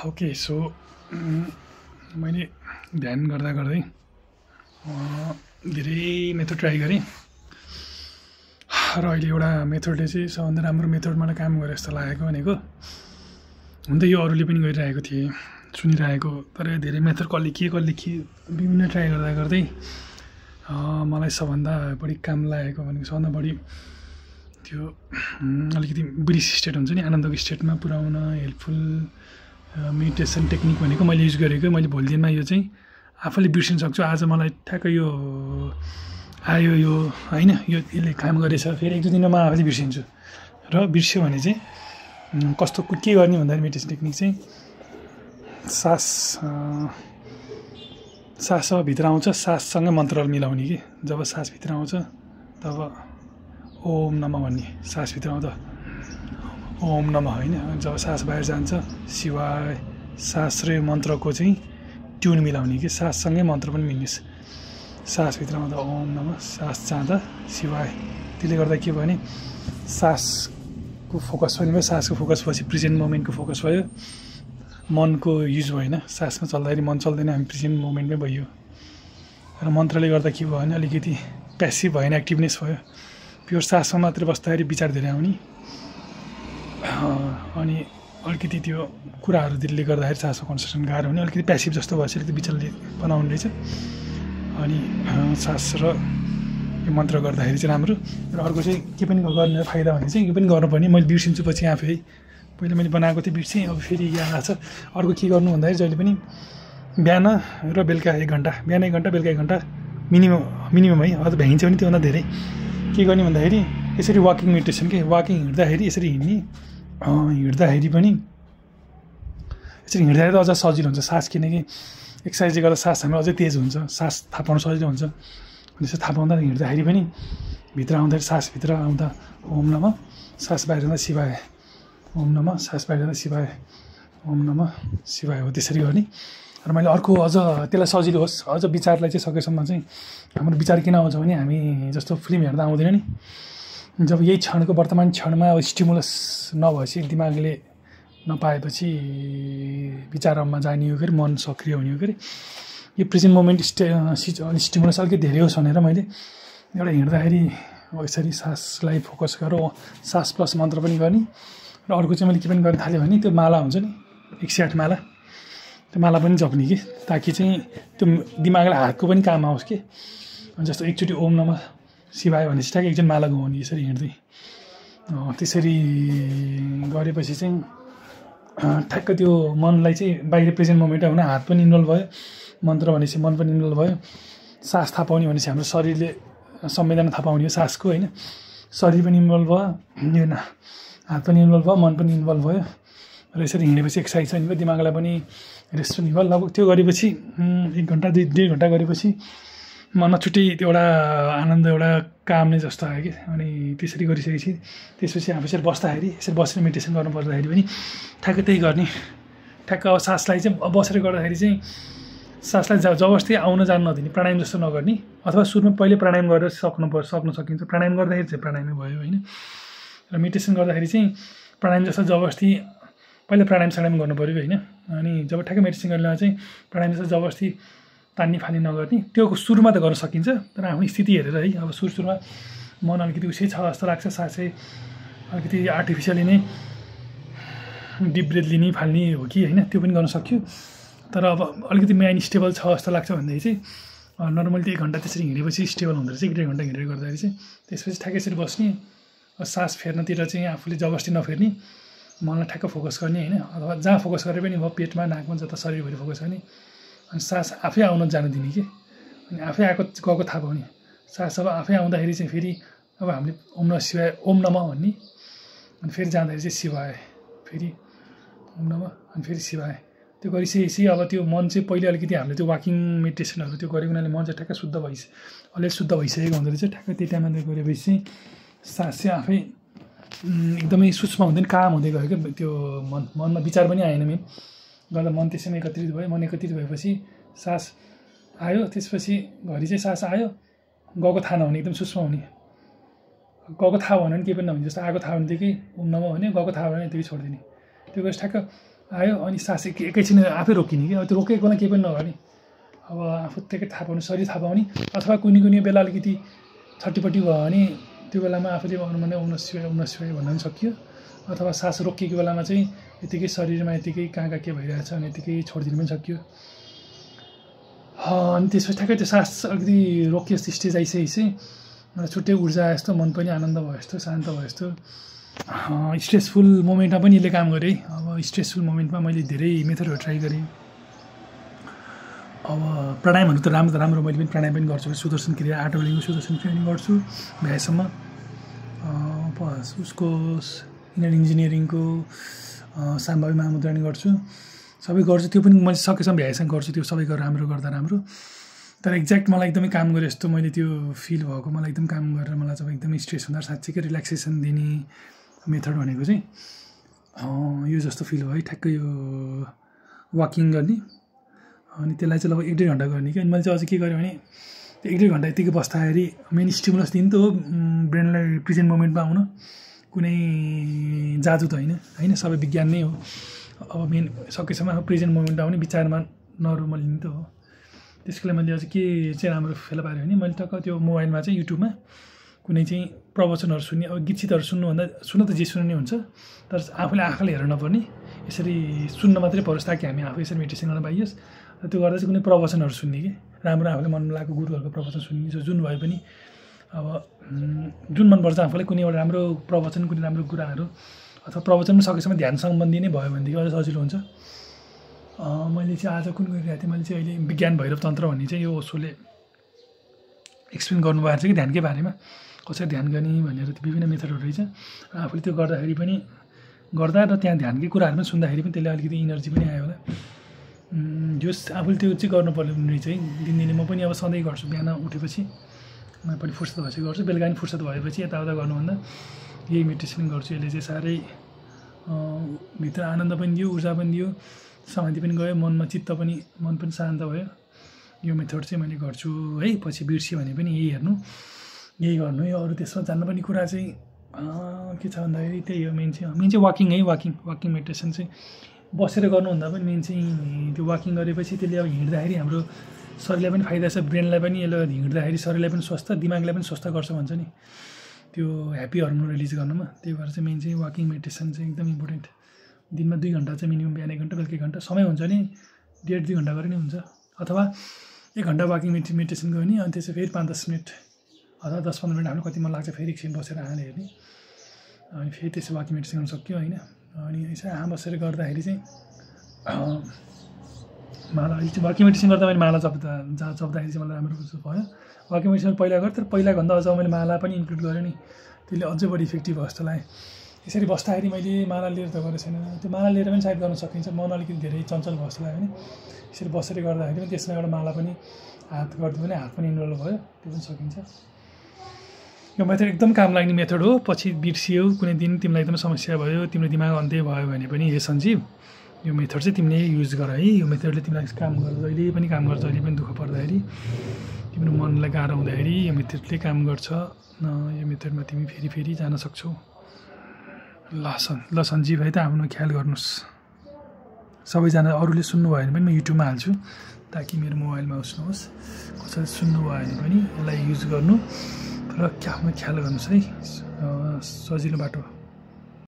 okay so मैले ध्यान गर्दा गर्दै धेरै मेथड ट्राई गरेँ र अहिले एउटा मेथडले चाहिँ सबभन्दा राम्रो मेथड मलाई काम गरे जस्तो लागेको भनेको हुन त यो अरूले पनि गरिरहेको थिए सुनिरहेको तर धेरै मेथड कसले के विभिन्न ट्राई गर्दा गर्दै मलाई सबभन्दा बढी काम लागेको भनेको सबभन्दा बढी त्यो अलिकति ब्लिस स्टेट हुन्छ नि आनन्दको स्टेटमा पुर्याउन हेल्पफुल मेडिटेसन टेक्निक भनेको मैले युज गरेको मैले भोलि दिनमा यो चाहिँ आफूले बिर्सिन सक्छु आज मलाई ठ्याक्कै यो आयो यो हैन यो यसले काम गरेछ फेरि एक दुई दिनमा म आफैले बिर्सिन्छु र बिर्स्यो भने चाहिँ कस्तो के गर्ने भन्दाखेरि मेडिटेसन टेक्निक चाहिँ सास जब भित्र आउँछ साससँगै मन्त्रहरू मिलाउने कि जब सास भित्र आउँछ तब ओम नमः भन्ने सास भित्र आउँदा ओम नमः होइन जब सास बाहिर जान्छ शिवाय सास र मन्त्रको चाहिँ ट्युन मिलाउने कि साससँगै मन्त्र पनि मिल्ने सासभित्र आउँदा ओम नमः सास जाँदा शिवाय त्यसले गर्दा के भयो भने सासको फोकस पनि भयो सासको फोकस पछि प्रेजेन्ट मोमेन्टको फोकस भयो मनको युज भएन सासमा चल्दाखेरि मन चल्दैन हामी प्रेजेन्ट मोमेन्टमै भइयो र मन्त्रले गर्दा के भयो भने अलिकति प्यासिभ भएन एक्टिभनेस भयो प्योर सासमा मात्र बस्दाखेरि विचार धेरै आउने अनि अलिकति त्यो कुराहरू दिलले गर्दाखेरि सासको कन्सन्ट्रेसन गाह्रो हुने अलिकति प्यासिभ जस्तो भएपछि अलिकति विचलले बनाउने रहेछ अनि सास र यो मन्त्र गर्दाखेरि चाहिँ राम्रो र अर्को चाहिँ के पनि गर्ने फाइदा भने चाहिँ यो पनि गर्नुपर्ने मैले बिर्सिन्छु पछि आफै पहिला मैले बनाएको थिएँ बिर्सेँ अब फेरि याद आएको छ अर्को के गर्नु भन्दाखेरि जहिले पनि बिहान र बेलुका 1 घन्टा बिहान 1 घन्टा बेलुका 1 घन्टा मिनिमम है अझ भ्याइन्छ पनि त्योभन्दा धेरै के गर्ने भन्दाखेरि यसरी वाकिङ मेडिटेसन के वाकिङ हिँड्दाखेरि यसरी हिँड्दाखेरि पनि यसरी हिँड्दाखेरि त अझ सजिलो हुन्छ सास किनकि एक्सर्साइजले गर्दा सास हाम्रो अझै तेज हुन्छ सास थाहा पाउनु सजिलो हुन्छ त्यसो थाहा पाउँदा हिँड्दाखेरि पनि भित्र आउँदाखेरि सासभित्र आउँदा ओम नमः सास बाहिर जाँदा शिवाय ओम नमः सास बाहिर जाँदा शिवाय ओम नमः शिवाय हो त्यसरी गर्ने र मैले अर्को अझ त्यसलाई सजिलो होस् अझ विचारलाई चाहिँ सकेसम्म चाहिँ हाम्रो विचार किन आउँछ भने हामी जस्तो फिल्म हेर्दा आउँदैन नि जब यही क्षणको वर्तमान क्षणमा स्टिमुलस नभएपछि दिमागले नपाएपछि विचारमा जाने हो कि मन सक्रिय हुने हो कि यो प्रेजेन्ट मोमेन्ट स्टिमुलस अलिकति धेरै होस् भनेर मैले एउटा हिँड्दाखेरि यसरी सासलाई फोकस गरेर सास प्लस मन्त्र पनि गर्ने र अर्को चाहिँ मैले के पनि गर्न थालेँ भने त्यो माला हुन्छ नि 108 माला त्यो माला पनि जप्ने कि ताकि चाहिँ त्यो दिमागलाई हातको पनि काम आओस् कि जस्तो एकचोटि ओम नमः शिवाय भनेपछि ठ्याक्कै एकजना माला घुमाउने यसरी हिँड्दै त्यसरी गरेपछि चाहिँ ठ्याक्क त्यो मनलाई चाहिँ बाहिर प्रेजेन्ट मोमेन्ट हुन हात पनि इन्भल्भ भयो मन्त्र भनेपछि मन पनि इन्भल्भ भयो सास थाहा पाउने भनेपछि हाम्रो शरीरले संवेदना थाहा पाउने हो सासको होइन शरीर पनि इन्भल्भ भयो हात पनि इन्भल्भ भयो मन पनि इन्भल्भ भयो र यसरी हिँडेपछि एक्सर्साइज पनि भयो दिमागलाई पनि रेस्ट पनि भयो लगभग त्यो गरेपछि 1 घन्टा 2 घन्टा गरेपछि मनमा छुट्टै त्यो एउटा आनन्द एउटा कामने जस्तो आयो कि अनि त्यसरी गरिसकेपछि त्यसपछि हामी यसरी बस्दाखेरि यसरी बसेर मेडिटेसन गर्नु पर्दाखेरि पनि ठ्याक्कै त्यही गर्ने ठ्याक्क अब सासलाई चाहिँ बसेर गर्दाखेरि चाहिँ सासलाई जबरजस्ती आउन जान नदिने प्राणायाम जस्तो नगर्ने अथवा सुरुमा पहिले प्राणायाम गरेर सक्न सकिन्छ प्राणायाम गर्दाखेरि चाहिँ प्राणायामै भयो होइन र मेडिटेसन गर्दाखेरि चाहिँ प्राणायाम जस्तो जबरजस्ती पहिला प्राणायाम गर्नु पऱ्यो होइन अनि जब ठ्याक्कै मेडिटेसन गर्दा चाहिँ प्राणायाम जस्तो जबरजस्ती तान्ने फाल्ने नगर्ने त्यो सुरुमा त गर्न सकिन्छ तर आफ्नो स्थिति हेरेर है अब सुरुमा मन अलिकति उसै छ जस्तो लाग्छ सासै अलिकति आर्टिफिसियली नै डिप ब्रेथ लिने फाल्ने हो कि होइन त्यो पनि गर्न सक्यो तर अब अलिकति माइन्ड स्टेबल छ जस्तो लाग्छ भन्दाखेरि चाहिँ नर्मली त 1 घन्टा त्यसरी हिँडेपछि स्टेबल हुँदो रहेछ 1.5 घन्टा हिँडेर गर्दाखेरि चाहिँ त्यसपछि ठ्याक्कै यसरी बस्ने सास फेर्नतिर चाहिँ आफूले जबरजस्ती नफेर्ने मनलाई ठ्याक्क फोकस गर्ने होइन अथवा जहाँ फोकस गरे पनि भयो पेटमा नाकमा जता शरीरभरि फोकस गर्ने अनि सास आफै आउन जान दिने कि अनि आफै गएको थाहा पाउने सास अब आफै आउँदाखेरि चाहिँ फेरि अब हामीले ओम नमः शिवाय ओम नमः भन्ने अनि फेरि जाँदाखेरि चाहिँ शिवाय फेरि ओम नमः अनि फेरि शिवाय त्यो गरिसकेपछि अब त्यो मन चाहिँ पहिले अलिकति हामीले त्यो वाकिङ मेडिटेसनहरू त्यो गरेको हुनाले मन चाहिँ ठ्याक्कै अलिअलि शुद्ध भइसकेको हुँदो रहेछ ठ्याक्कै त्यही टाइममा गरेपछि चाहिँ सास चाहिँ आफै एकदमै सूक्ष्म हुँदैन काम हुँदै गयो क्या त्यो मनमा विचार पनि आएन मेन गर्दा मन त्यसैमा एकत्रित भयो मन एकत्रित भएपछि सास आयो त्यसपछि घरि चाहिँ सास आयो गएको थाहा नहुने एकदम सूक्ष्म हुने गएको थाहा भएन भने केही पनि नहुने जस्तो आएको थाहा भनेदेखि ओम नमः भने गएको थाहा भएन त्यति छोडिदिने त्यो गरेपछि ठ्याक्क आयो अनि सास एकैछिन आफै रोकिने कि अब त्यो रोकेको बेला केही पनि नगर्ने अब आफू त्यही थाहा पाउने शरीर थाहा पाउने अथवा कुनै बेला अलिकति छट्टीपट्टि भयो भने त्यो बेलामा आफूले भन्नु ओम नमः शिवाय भन्न पनि सकियो अथवा सास रोकिएको बेलामा चाहिँ यतिकै शरीरमा यतिकै कहाँ के भइरहेछ अनि यतिकै छोडिदिनु पनि सकियो अनि त्यसपछि ठ्याक्कै त्यो सास अलिकति रोकियो स्टेज आइसकेपछि छुट्टै ऊर्जा यस्तो मन पनि आनन्द भयो यस्तो शान्त भयो यस्तो स्ट्रेसफुल मोमेन्टमा पनि यसले काम गरेँ अब स्ट्रेसफुल मोमेन्टमा मैले धेरै मेथडहरू ट्राई गरेँ अब प्राणायामहरू त राम्रो मैले पनि प्राणायाम पनि गर्छु सुदर्शन क्रिया आठवटाको सुदर्शन क्रिया पनि गर्छु भ्याएसम्म उसको इन्डियन इन्जिनियरिङको साम्भावी महामुद्रा पनि गर्छु सबै गर्छु त्यो पनि मैले सकेसम्म भ्याएसम्म गर्छु त्यो सबै गरेर राम्रो गर्दा राम्रो तर एक्ज्याक्ट मलाई एकदमै काम गरे जस्तो मैले त्यो फिल भएको मलाई एकदम काम गरेर मलाई जब एकदमै स्ट्रेस हुँदा साँच्चैकै रिल्याक्सेसन दिने मेथड भनेको चाहिँ यो जस्तो फिल भयो है ठ्याक्कै यो वाकिङ गर्ने अनि त्यसलाई चाहिँ लगभग 1-1.5 घन्टा गर्ने कि अनि मैले चाहिँ अझै के गरेँ भने त्यो 1-1.5 घन्टा यतिकै बस्दाखेरि मेन स्टिमुलस दिनु त हो ब्रेनलाई प्रेजेन्ट मोमेन्टमा आउन कुनै जादु त होइन सबै विज्ञान नै हो अब मेन सकेसम्म प्रेजेन्ट मोमेन्ट आउने विचारमा नरुमल लिनु त हो त्यसको लागि मैले अझ के चाहिँ राम्रो फेला पारेँ भने मैले टक्क त्यो मोबाइलमा चाहिँ युट्युबमा कुनै चाहिँ प्रवचनहरू सुन्ने अब गीतसितहरू सुन्न त जे सुन्ने हुन्छ तर आफूले आँखाले हेर्न नपर्ने यसरी सुन्न मात्रै परोस् ताकि हामी आफू यसरी मेडिटेसन गर्न पाइयोस् र त्यो गर्दा चाहिँ कुनै प्रवचनहरू सुन्ने कि राम्रो आफूले मनमा लागेको गुरुहरूको प्रवचन सुन्ने जुन भए पनि अब जुन मनपर्छ आफूलाई कुनै एउटा राम्रो प्रवचन कुनै राम्रो कुराहरू अथवा प्रवचन पनि सकेसम्म ध्यान सम्बन्धी नै भयो भनेदेखि अझ सजिलो हुन्छ मैले चाहिँ आज कुन गरिरहेको थिएँ मैले चाहिँ अहिले विज्ञान भैरव तन्त्र भन्ने चाहिँ यो ओशोले एक्सप्लेन गर्नुभएको छ कि ध्यानकै बारेमा कसरी ध्यान गर्ने भनेर विभिन्न मेथडहरू रहेछ र आफूले त्यो गर्दाखेरि पनि गर्दा र त्यहाँ ध्यानकै कुराहरू पनि सुन्दाखेरि पनि त्यसले अलिकति इनर्जी पनि आयो होला जस आफूले त्यो चाहिँ गर्नुपर्ने चाहिँ दिनदिनै म पनि अब सधैँ गर्छु बिहान उठेपछि म पनि फुर्सद भएपछि गर्छु बेलुका पनि फुर्सद भएपछि यताउता गर्नुभन्दा यही मेडिटेसन गर्छु यसले चाहिँ साह्रै भित्र आनन्द पनि दियो ऊर्जा पनि दियो समाधि पनि गयो मन पनि शान्त भयो यो मेथड चाहिँ मैले गर्छु है पछि बिर्सियो भने पनि यही गर्नु यो अरू त्यसमा जान्नुपर्ने कुरा चाहिँ के छ भन्दाखेरि त्यही हो मेन चाहिँ वाकिङ है वाकिङ मेडिटेसन चाहिँ बसेर गर्नुभन्दा पनि मेन चाहिँ त्यो वाकिङ गरेपछि त्यसले अब हिँड्दाखेरि हाम्रो शरीरलाई पनि फाइदा छ ब्रेनलाई पनि यसले हिँड्दाखेरि शरीरलाई पनि स्वस्थ दिमागलाई पनि स्वस्थ गर्छ भन्छ नि त्यो ह्याप्पी हर्मोन रिलिज गर्नुमा त्यही भएर चाहिँ मेन चाहिँ वाकिङ मेडिटेसन चाहिँ एकदम इम्पोर्टेन्ट दिनमा 2 घन्टा चाहिँ मिनिमम बिहान 1 घन्टा बेलुका 1 घन्टा समय हुन्छ नि 1.5-2 घन्टा गरे नि हुन्छ अथवा 1 घन्टा वाकिङ मेडिटेसन गर्ने अनि त्यसपछि फेरि 5-10 मिनट अथवा 10-15 मिनट आफ्नो कति मन लाग्छ फेरि एकछिन बसेर आँखाले हेर्ने अनि फेरि त्यसो वाकिङ मेडिटेसन गर्न सक्यो होइन अनि यसो आँखा बसेर गर्दाखेरि चाहिँ माला अहिले वाकिङ मेडिटेसन गर्दा मैले माला जप्दाखेरि चाहिँ मलाई राम्रो भयो वाकिङ मेडिटेसन पहिला गरेँ तर पहिलाभन्दा अझ मैले माला पनि इन्क्लुड गरेँ नि त्यसले अझै बढी इफेक्टिभ भयो जस्तो लाग्यो यसरी बस्दाखेरि मैले माला लिएर त गरेको छैन त्यो माला लिएर पनि सायद गर्न सकिन्छ मन अलिकति धेरै चञ्चल भयो जस्तो लाग्यो भने यसरी बसेर गर्दाखेरि पनि त्यसमा एउटा माला पनि हात गरिदियो भने हात पनि इन्भल्भ भयो त्यो पनि सकिन्छ यो मेथड एकदम काम लाग्ने मेथड हो पछि बिर्सियो कुनै दिन तिमीलाई एकदम समस्या भयो तिम्रो दिमाग अन्त्य भयो भने पनि हे सञ्जीव यो मेथड चाहिँ तिमीले युज गर है यो मेथडले तिमीलाई काम गर्छ जहिले पनि काम गर्छ जहिले पनि दुःख पर्दाखेरि तिम्रो मनलाई गाह्रो हुँदाखेरि यो मेथडले काम गर्छ यो मेथडमा तिमी फेरि जान सक्छौ ल सञ्जीव है त आफ्नो ख्याल गर्नुहोस् सबैजना अरूले सुन्नुभयो भने पनि म युट्युबमा हाल्छु ताकि मेरो मोबाइलमा उस्नुहोस् कसैले सुन्नुभयो भने पनि यसलाई युज गर्नु र आफ्नो ख्याल गर्नुहोस् है सजिलो बाटो